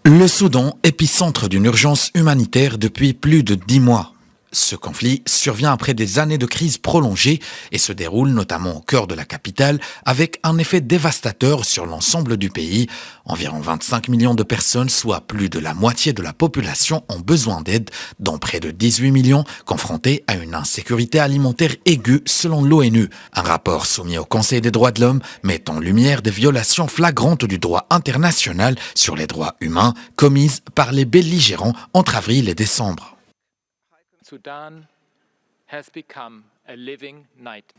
Le Soudan, épicentre d'une urgence humanitaire depuis plus de 10 mois. Ce conflit survient après des années de crise prolongée et se déroule notamment au cœur de la capitale avec un effet dévastateur sur l'ensemble du pays. Environ 25 millions de personnes, soit plus de la moitié de la population, ont besoin d'aide, dont près de 18 millions confrontés à une insécurité alimentaire aiguë selon l'ONU. Un rapport soumis au Conseil des droits de l'homme met en lumière des violations flagrantes du droit international sur les droits humains commises par les belligérants entre avril et décembre.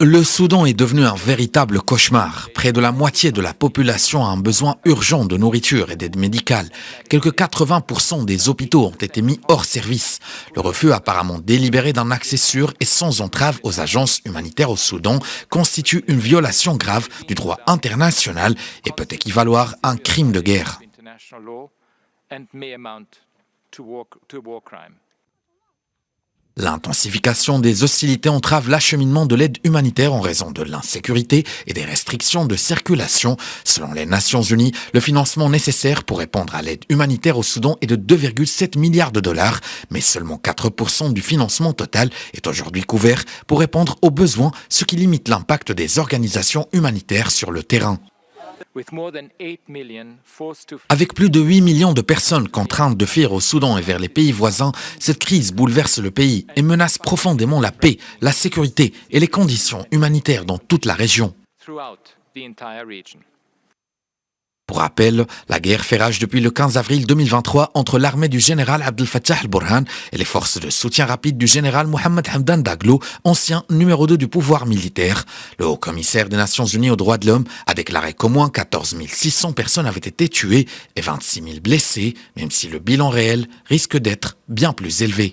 Le Soudan est devenu un véritable cauchemar. Près de la moitié de la population a un besoin urgent de nourriture et d'aide médicale. Quelque 80% des hôpitaux ont été mis hors service. Le refus apparemment délibéré d'un accès sûr et sans entrave aux agences humanitaires au Soudan constitue une violation grave du droit international et peut équivaloir à un crime de guerre. L'intensification des hostilités entrave l'acheminement de l'aide humanitaire en raison de l'insécurité et des restrictions de circulation. Selon les Nations Unies, le financement nécessaire pour répondre à l'aide humanitaire au Soudan est de 2,7 milliards de dollars, mais seulement 4% du financement total est aujourd'hui couvert pour répondre aux besoins, ce qui limite l'impact des organisations humanitaires sur le terrain. Avec plus de 8 millions de personnes contraintes de fuir au Soudan et vers les pays voisins, cette crise bouleverse le pays et menace profondément la paix, la sécurité et les conditions humanitaires dans toute la région. Pour rappel, la guerre fait rage depuis le 15 avril 2023 entre l'armée du général Abdel Fattah al-Burhan et les forces de soutien rapide du général Mohamed Hamdan Daglo, ancien numéro 2 du pouvoir militaire. Le haut-commissaire des Nations Unies aux droits de l'homme a déclaré qu'au moins 14 600 personnes avaient été tuées et 26 000 blessées, même si le bilan réel risque d'être bien plus élevé.